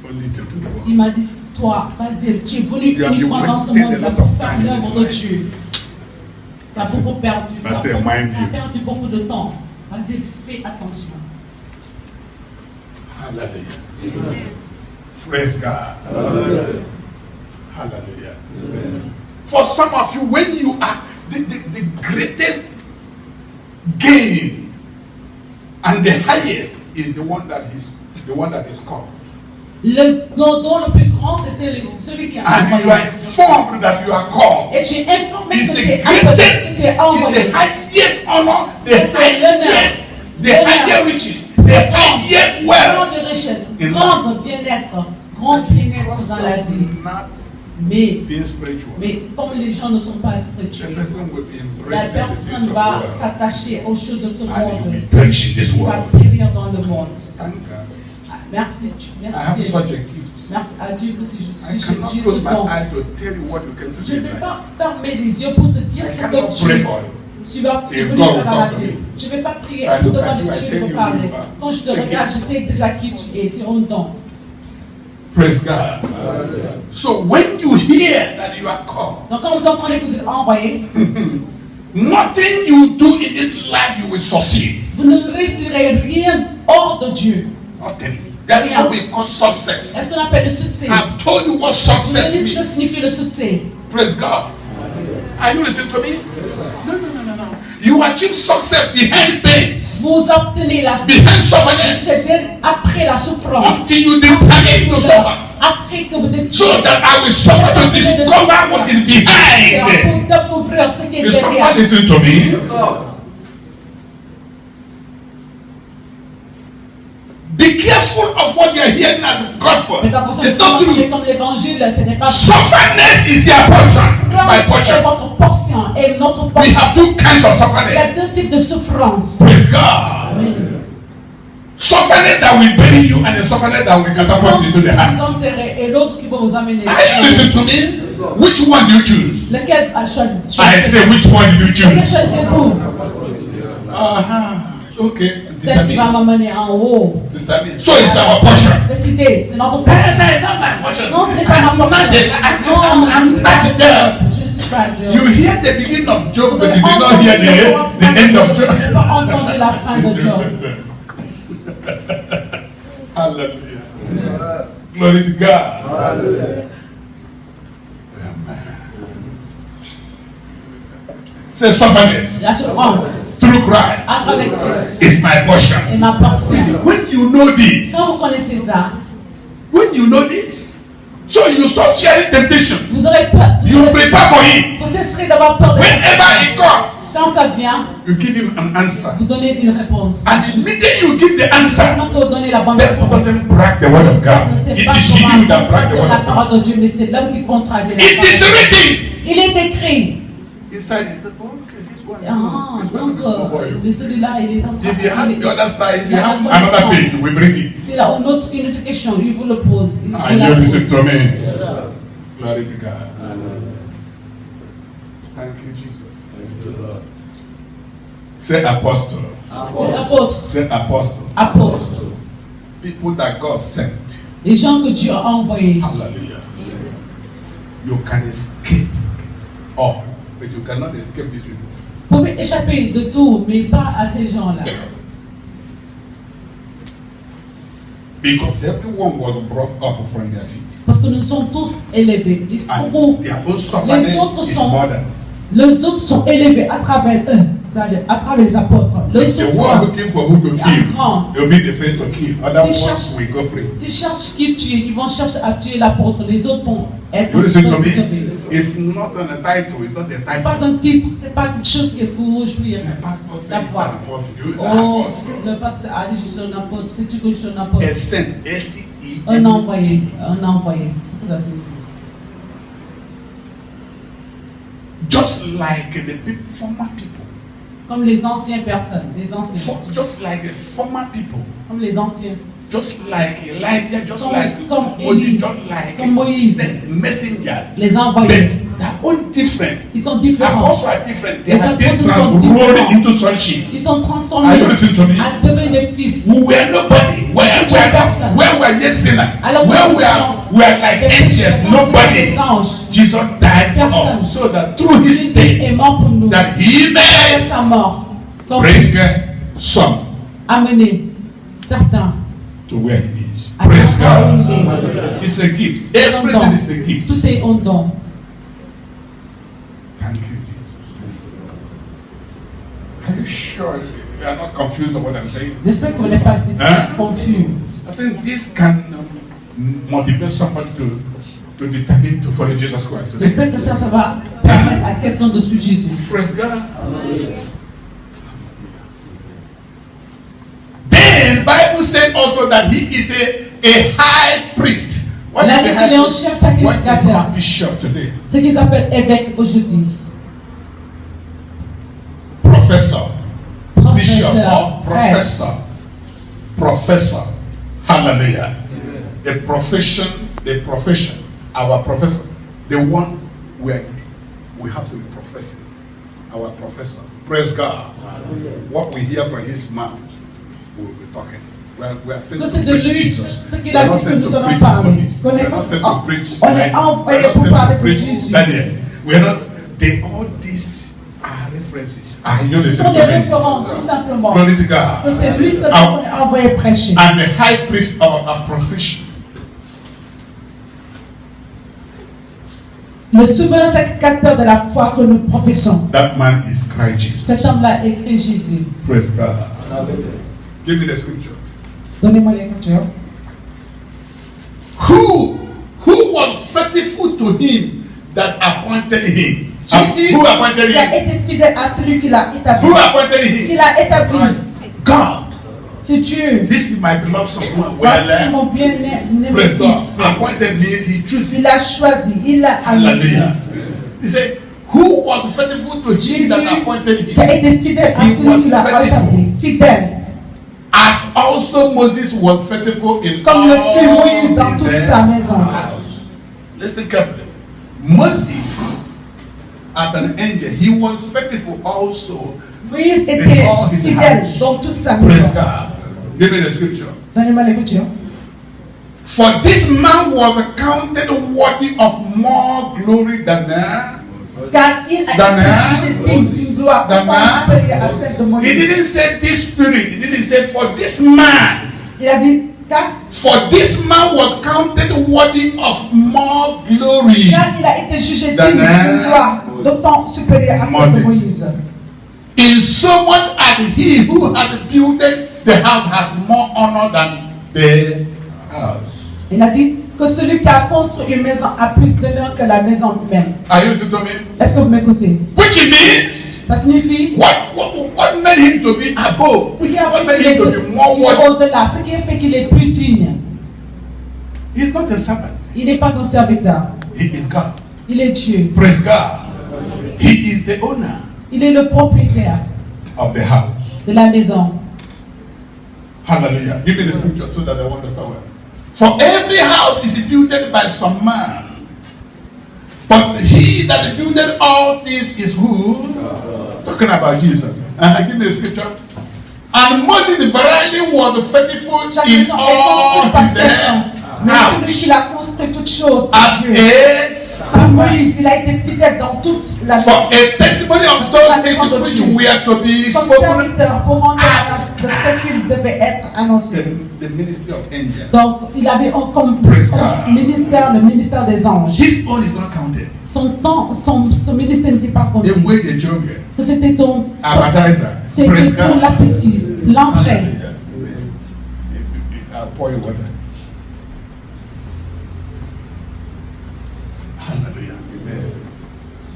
Only to do the work. il m'a dit, toi, vas-y, tu es venu You have uniquement been dans ce wasting a monde lot pour of faire time in l'œuvre this de life. Dieu. Tu as beaucoup perdu. Tu Vas-y, as mind you. perdu beaucoup de temps. Vas-y, fais attention. Hallelujah. Praise God. Hallelujah. Amen. For some of you, when you are the greatest gain and the highest is the one that is called. Le don le plus grand, c'est celui qui est envoyé. And you are informed that you are called. Et tu es informé que tu es envoyé. It's the highest honor, the higher riches, the highest wealth. Grande richesse, grand bien-être dans la vie. Mais comme les gens ne sont pas spirituels, la personne va s'attacher aux choses de ce monde. Il va périr dans le monde. Merci à Dieu que si je suis ce don. Je ne vais pas fermer les yeux pour te dire ce que tu vas venir faire la vie. Je ne vais pas prier pour demander Dieu de parler. Quand je te regarde, je sais déjà qui tu es. C'est un don. Praise God. So when you hear that you are called, donc quand vous entendez que vous êtes envoyé, nothing you do in this life you will succeed. Vous ne réussirez rien hors de Dieu. Nothing. That's what we call success. Est-ce qu'on appelle le succès? I've told you what success means. Ce que signifie le succès. Praise God. Are you listening to me? No. You achieve success behind pain. Vous obtenez la souffrance après la souffrance. Until you determine to suffer. Après que vous décidez. So that I will suffer to discover what is behind. Pour découvrir ce qui est derrière. Is somebody listening to me? Be careful of what you are hearing as the gospel. It's not true. Comme l'évangile, ce n'est pas. Suffering is your portion. My portion. Votre portion et notre portion. We have two kinds of suffering. Il y a deux types de souffrance. Praise God. Amen. Suffering that will bury you and the suffering that will catapult you to the heart. Et l'autre qui va vous amener. Are you listening to me? Which one do you choose? Lequel choisissez-vous? I say, which one do you choose? Lequel choisissez-vous? Okay. Celle qui va m'amener en haut. So it's our portion. Décidez, c'est notre portion. Non, ce n'est pas ma portion. Non, I'm not there. Je ne suis pas Dieu. You hear the beginning of Job, but you did not hear the end of Job. Je n'ai pas entendu la fin de Job. Hallelujah. Glory to God. Hallelujah. Say suffering. La souffrance. Through Christ. Avec Christ. It's my portion. Et ma portion. When you know this. Quand vous connaissez ça. When you know this. So you stop fearing temptation. Vous aurez peur. You prepare for it. Vous cesserez d'avoir peur de whenever it comes. Quand ça vient, you give him an answer. Vous donnez une réponse. And immediately you give the answer. Quand vous donnez la bonne that réponse. doesn't break the word of God. It is you that break the word la of parole God. de Dieu, mais c'est l'homme qui contradit la parole. It is written. Il est écrit. Inside it. Okay, this one. Ah, donc celui-là, il est en train de. If you have the other side, you have another page. We bring it. C'est là une autre question. Il vous le pose. Ah, you listen to me. Glory to God. Thank you, Jesus. Thank you, Lord. Say apostle. Apôtre. Say apostle. Apôtre. People that God sent. Les gens que Dieu a envoyés. Hallelujah. You can escape all, but you cannot escape these people. Vous pouvez échapper de tout, mais pas à ces gens-là. Because everyone was brought up from their feet. Parce que nous sommes tous élevés. Les autres sont élevés à travers eux, c'est-à-dire à travers les apôtres. S'ils cherchent qui tuer, ils vont chercher à tuer l'apôtre. Les autres vont être sauvés. C'est pas un titre, c'est pas quelque chose qu'il faut jouir. Oh, le pasteur a dit je suis un apôtre. C'est tu que je suis un apôtre. Un envoyé, c'est ce que ça signifie. Just like the former people. Comme les anciennes personnes, les anciens. Just like the former people. Comme les anciens. Just like Elijah, just like Moses, just like Moïse. Messengers. Les envoyés. But they're all different. Ils sont différents. Also are different. They les have been différents. into sonship. Ils sont transformés à devenir fils. We were nobody. Where we are yet sinners. Where we are like angels. Nobody. Jesus died for us, so that through his death, that he may bring some. Amener certains to where he is. Praise God. It's a gift. Everything is a gift. Tout est un don. Thank you, Jesus. Are you sure you are not confused of what I'm saying? J'espère que vous n'êtes pas confus. I think this can motivate somebody to determine to follow Jesus Christ. J'espère que ça va permettre à quelqu'un de suivre Jésus. Praise God. Then Bible said also that he is a high priest. What is a high priest? What is a bishop today? Ce qu'ils appellent évêque aujourd'hui. Professor. Bishop or professor. Professor. Hallelujah. The profession, our professor, the one where we have to be professing, our professor. Praise God. What we hear from his mouth, we'll be talking. We are sent to preach Jesus. We are not sent to preach Moses. We are not sent to preach Daniel. We are not sent to preach Daniel. We are not. All these are references. You listen to me. Glory to God. And the high priest of a profession. Le souverain sacrificateur de la foi que nous professons. That man is Christ Jesus. Cet homme-là est Christ Jésus. Praise God. Give me the scripture. Donnez-moi l'écriture. Who was faithful to him that appointed him? Jésus, who appointed il a him? été fidèle à celui qui l'a établi. Who appointed him? Qui l'a établi. God. C'est Dieu. This is my beloved son. Voici mon bien-aimé fils. Appointed means he chose. Il a choisi, il a annoncé. He said, who was faithful to him that appointed him? Qui a été fidèle à celui qui l'a établi. Fidèle. As also Moses was faithful in comme le fut Moïse dans toute sa maison. Listen carefully. Moses, as an angel, he was faithful also. Moïse était fidèle dans toute sa maison. Praise God. Give me the scripture. Donnez-moi l'écriture. For this man was accounted worthy of more glory than car il a été jugé digne d'une gloire supérieure à celle de Moïse. He didn't say this spirit. He didn't say for this man. Il a dit car for this man was counted worthy of more glory. Car il a été jugé digne d'une gloire d'autant supérieure à celle de Moïse. In so much as he who has built the house has more honor than the house. Il a dit que celui qui a construit une maison a plus d'honneur que la maison même. Are you listening to me? Est-ce que vous m'écoutez? Which means, ça signifie what made him to be above? What made him to be more worthy? Au-delà, ce qui a fait qu'il est plus digne. He's not a servant. Il n'est pas un serviteur. He is God. Il est Dieu. Praise God. He is the owner. Il est le propriétaire of the house. De la maison. Hallelujah. Give me the scripture so that I understand well. For every house is built by some man, but he that built all things is who? Talking about Jesus. Give me the scripture. And Moses verily was faithful in all his house. Celui qui l'a construit toutes choses, Moïse, il a été fidèle dans toute la vie. For a testimony of those things which we are to be spoken pour rendre de ce qu'il devait être annoncé. The ministry of angels. Donc, il avait comme ministère le ministère des anges. His own is not counted. Son ministère n'était pas compté. The way the children. C'était ton appetizer. C'était pour l'appétit, l'entrée. I'll pour you water. Hallelujah.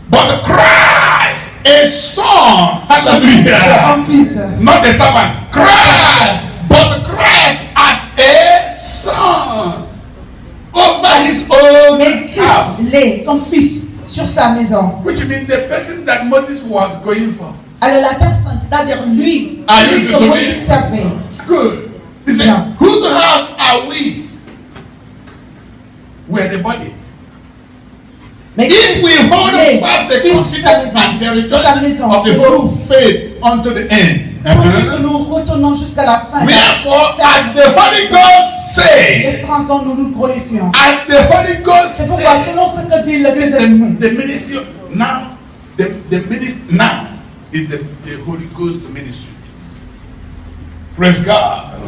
But Christ, a son, hallelujah. Not a servant. Christ, but Christ as a son over his own house. L'est comme fils sur sa maison. Which means the person that Moses was going for. Alors la personne, c'est-à-dire lui, que Moïse servait. Good. He said, whose house are we? We are the body. If we hold fast the confidence and the rejoicing of the whole faith unto the end. Nous retournons jusqu'à la fin. Wherefore, as the Holy Ghost say, as the Holy Ghost say, the ministry now, the ministry now is the Holy Ghost ministry. Praise God.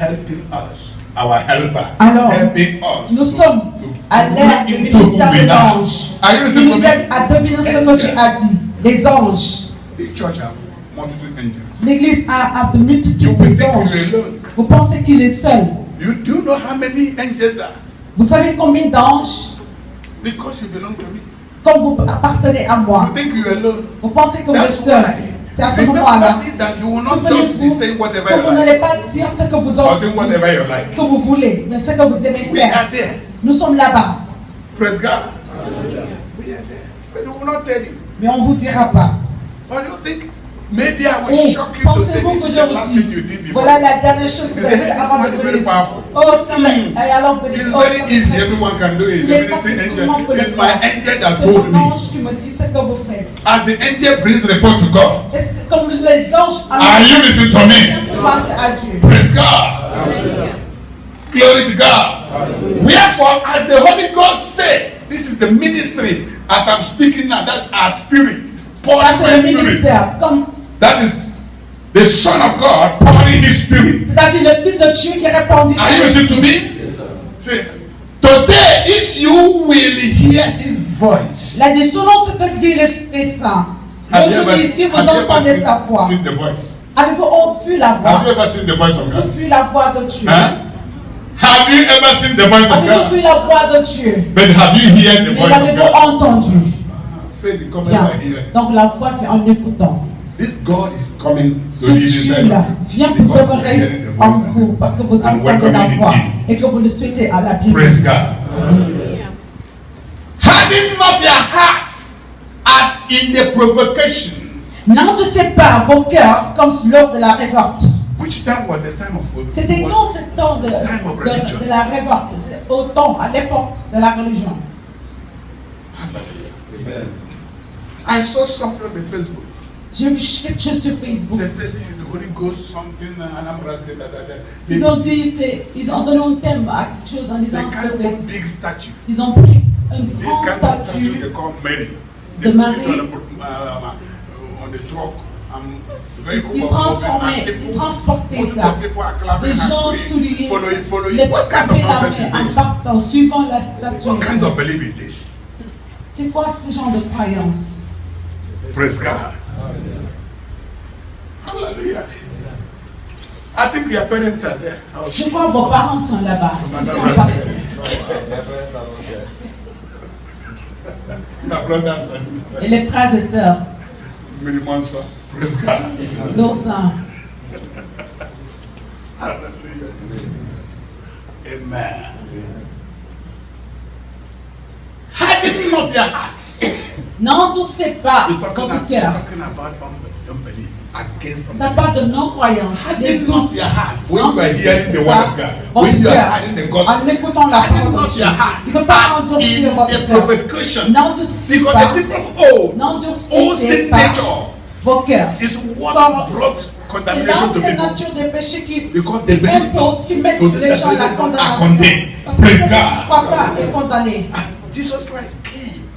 helping us, our helper, alors, helping us. Nous sommes à l'ère du ministère de l'ange. Il nous aide à deviner ce que tu as dit. Les anges. The church have multitude angels. L'église a de multitudes d'anges. Vous pensez qu'il est seul? Do you know how many angels there are? Vous savez combien d'anges? Because you belong to me. Comme vous appartenez à moi. You think you're alone. Vous pensez que vous êtes seul. C'est à ce moment-là. Vous n'allez pas dire ce que vous que vous voulez, mais ce que vous aimez faire. Nous sommes là-bas. Praise God. We are there. But we will not tell you. Mais on ne vous dira pas. What do you think? Maybe I will shock you to say this is the last thing you did before. Voilà la dernière chose que vous avez fait avant de venir. Oh, c'est alors vous allez it's very easy. Everyone can do it. It's my angel that told me. C'est mon ange qui me dit ce que vous faites. As the angel brings report to God. Est-ce que comme les anges are you listening to me? Face à Dieu. Praise God. Glory to God. Wherefore, as the Holy Ghost said, this is the ministry. As I'm speaking now, that's our spirit. C'est le ministère. Comme that is the Son of God pouring His Spirit. C'est-à-dire le Fils de Dieu qui répond. Are you listening to me? Yes, sir. See, today, if you will hear His voice. La selon ce que dit l'Esprit Saint. Aujourd'hui, si vous entendez sa voix. Avez-vous vu la voix? Have you ever seen the voice of God? Avez-vous vu la voix de Dieu? Have you ever seen the voice of God? Avez-vous vu la voix de Dieu? But have you heard the voice of God? Mais l'avez-vous entendu? Bien. Donc la voix fait en écoutant. This God is coming Ce Dieu-là vient pour demeurer en vous parce que vous entendez la voix et que vous le souhaitez à la Bible. Praise God. Harden not your hearts as in the provocation. N'endurcez pas vos cœurs comme lors de la révolte. Which time was the time of C'était quand ce temps de la révolte? C'est au temps, à l'époque de la religion. Amen. I saw something on Facebook. J'ai vu quelque chose sur Facebook. They said this is the Holy Ghost something and I'm rusted. Ils ont dit ils ont donné un thème à quelque chose en disant que c'est. Big statue. Ils ont pris une grande statue de Marie. On the truck. Ils transportaient ça. Les gens soulignent, les tapaient la main en partant, suivant la statue. What kind of belief is this? C'est quoi ce genre de croyance? Praise God. Hallelujah. I think your parents are there. Je crois que vos parents sont là-bas. Et les frères et sœurs. Praise God. L'oursin. Amen. Harden not your hearts. N'endurcez pas votre cœur. Ça parle de non-croyance. Harden not your heart. When you are hearing the word of God, when you are hearing the gospel, en écoutant la parole de Dieu, il ne faut pas endurcir votre cœur. N'endurcez pas. N'endurcez pas vos cœurs. C'est l'ancienne nature des péchés qui impose, qui met les gens à la condamnation. Parce que celui qui ne croit pas est condamné.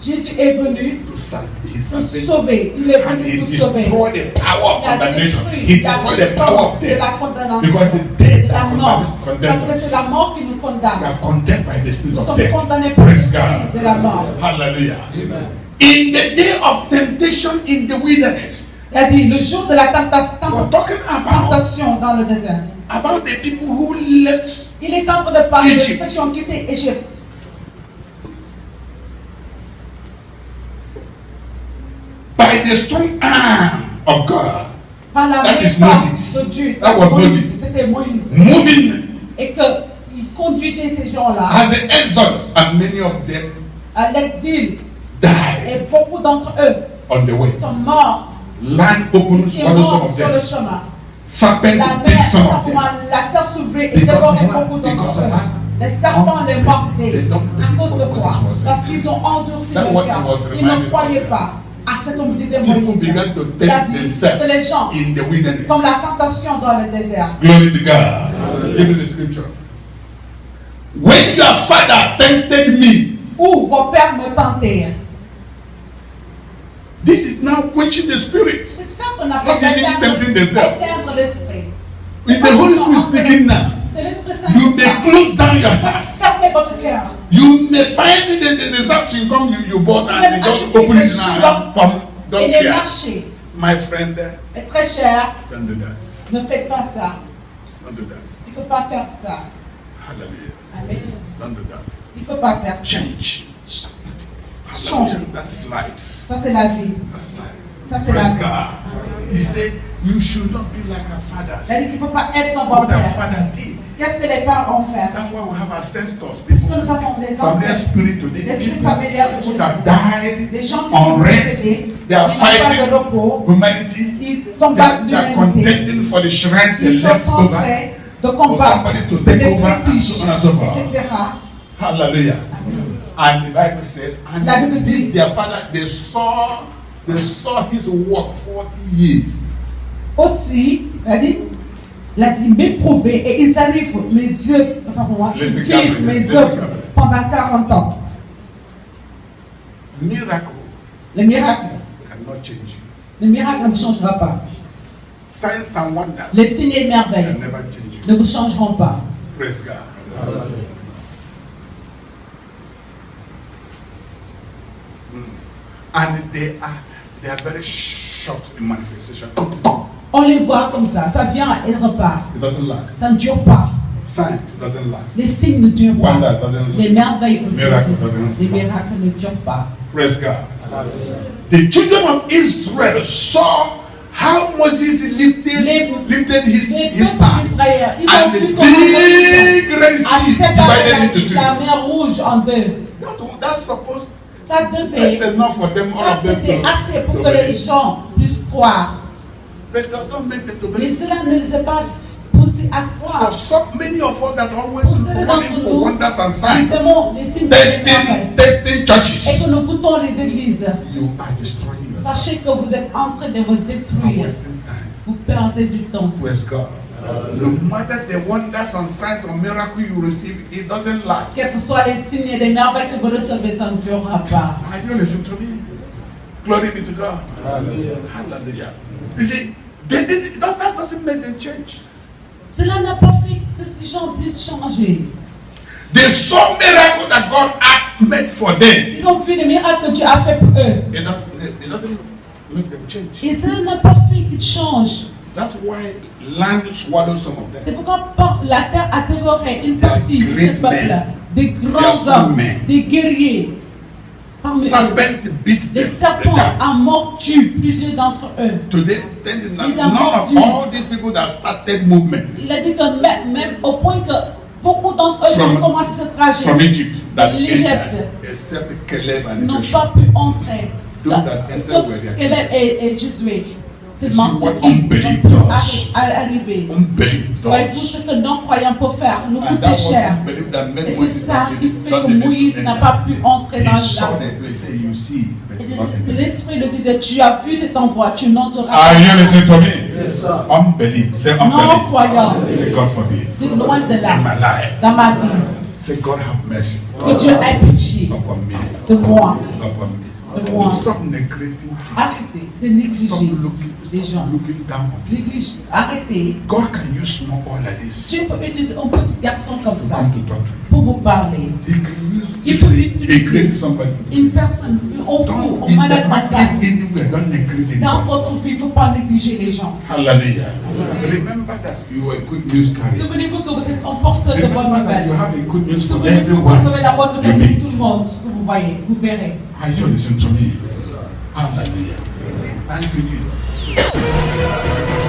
Jésus est venu pour sauver. Il est venu pour sauver. Il a détruit la puissance de la condamnation, de la mort. Parce que c'est la mort qui nous condamne. Nous sommes condamnés par l'esprit de la mort. Hallelujah. In the day of temptation in the wilderness. Il a dit le jour de la tentation dans le désert. About the people who left. Il est en train de parler de ceux qui ont quitté Égypte. By the strong arm of God. Par la main de Dieu. That was Moses. C'était Moïse. Moving. Et qu'il conduisait ces gens-là. As the exodus, and many of them à l'exil. Died. Et beaucoup d'entre eux on the way. Sont morts. Land opened sur le chemin. Serpent la terre s'ouvrait et dévorait beaucoup d'entre eux. Les serpents les mordaient. À cause de quoi? Parce qu'ils ont endurci le cœur. Ils ne croyaient pas à ce que me disait Moïse. Il a dit que les gens, comme la tentation dans le désert. Glory to God. Give me the scripture. When your father tempted me. Où vos pères me tentèrent. This is now quenching the spirit. C'est ça qu'on appelle éteindre l'esprit. Is the Holy Spirit speaking now? C'est close down your heart. Fermez votre cœur. You may find the reception come you bought and they just open it now. Don't care. My friend, très cher, don't do that. Ne faites pas ça. Don't do that. Il ne faut pas faire ça. Hallelujah. Amen. Don't do that. Il ne faut pas faire ça. Change. Changer. That's life. Ça c'est la vie. That's life. Ça c'est la vie. He said, you should not be like our fathers. Il ne faut pas être comme What votre our père. father did. Qu'est-ce que les parents ont fait? That's why we have ancestors. C'est ce que nous avons des Familiar ancêtres. spirit today. L'esprit People familial who have died les gens qui sont on rest. décédés, They are ils n'ont pas de fighting repos. humanity. Ils They combattent are l'humanité. contending for the shrines they Ils sont left en over. train de For combattre somebody to take les over and fétiches, so on and so forth. etc. Hallelujah. And the Bible said, and La Bible dit, their father, they saw his work 40 years. Aussi, il a dit m'éprouver et ils arrivent mes yeux, enfin pour moi, ils firent mes œuvres pendant 40 ans. Miracle Le miracle, cannot change you. le miracle ne vous changera pas. Signs and wonders Les signes et merveilles can never change you. ne vous changeront pas. Praise God. And they are very short in manifestation. On les voit comme ça vient et repart. It doesn't last. Ça ne dure pas. Signs doesn't last. Les signes ne durent pas. Wonder doesn't last. Les merveilles aussi. Miracle doesn't last. Les miracles ne durent pas. Praise God. The children of Israel saw how Moses lifted his staff, Ils ont and vu the comment big Red à Sea divided into la two. mer rouge en deux. That's supposed. Ça devait. That's enough for them, all Ça of them c'était to. assez pour to que les believe. gens puissent croire. But don't make them to Mais believe. cela ne les a pas poussés à For croire. so many of us that always Pour cela running d'entre for nous, wonders and nous signs, aimons les signes de miracles testing et churches, que nous goûtons les églises. you are destroying yourself. Sachez que vous êtes en train de vous You are détruire. wasting time. Vous perdez du temps. Praise God. No matter the wonders and signs or miracles you receive, it doesn't last. Que ce soit les signes et les merveilles que vous recevez, ça ne durera pas. Are you listening to me? Glory be to God. Hallelujah. You see, that doesn't make them change. Cela n'a pas fait que ces gens puissent changer. They saw miracles that God had made for them. Ils ont vu les miracles que Dieu a fait pour eux. It doesn't make them change. Et cela n'a pas fait qu'ils changent. That's why land swallows some of them. C'est pourquoi la terre a dévoré une partie de ce peuple. Des grands hommes, des guerriers. Serpent beat Les serpents ont mordu plusieurs d'entre eux. Today, none of all these people that started movement. Il a dit que même au point que beaucoup d'entre eux ont commencé ce trajet. From Egypt, that l'Égypte, except Caleb and n'ont pas pu entrer. Sauf Caleb Caleb et Josué. Seulement ceux qui arriver. Voyez-vous ce que non-croyants peuvent faire, nous coûter cher. Et c'est ça qui fait que Moïse n'a pas pu entrer dans l'arbre. L'Esprit le disait, tu as vu cet endroit, tu n'entreras pas. Are you listening to me? Unbelief. Say unbelief. Non-croyants. Say God forbid. De loin de là. In my life. Dans ma vie. Say God have mercy. Que Dieu ait pitié Upon me. de moi. Upon me. De moi. Stop neglecting. Arrêtez de négliger les gens. Looking down on people. Arrêtez. God can use small boy like this. Dieu peut utiliser un petit garçon comme ça Come to talk to you. pour vous parler. Il peut utiliser une personne, au fond, au malade mental. Dans votre vie, il ne faut pas négliger les gens. Hallelujah. Remember that you are a good news carrier. Souvenez-vous que vous êtes un porteur de bonne nouvelle. You have a good news for Souvenez-vous que everyone. vous avez la bonne nouvelle pour tout le monde que vous voyez, vous verrez. Are you listening to me? Hallelujah. Thank you, Jesus.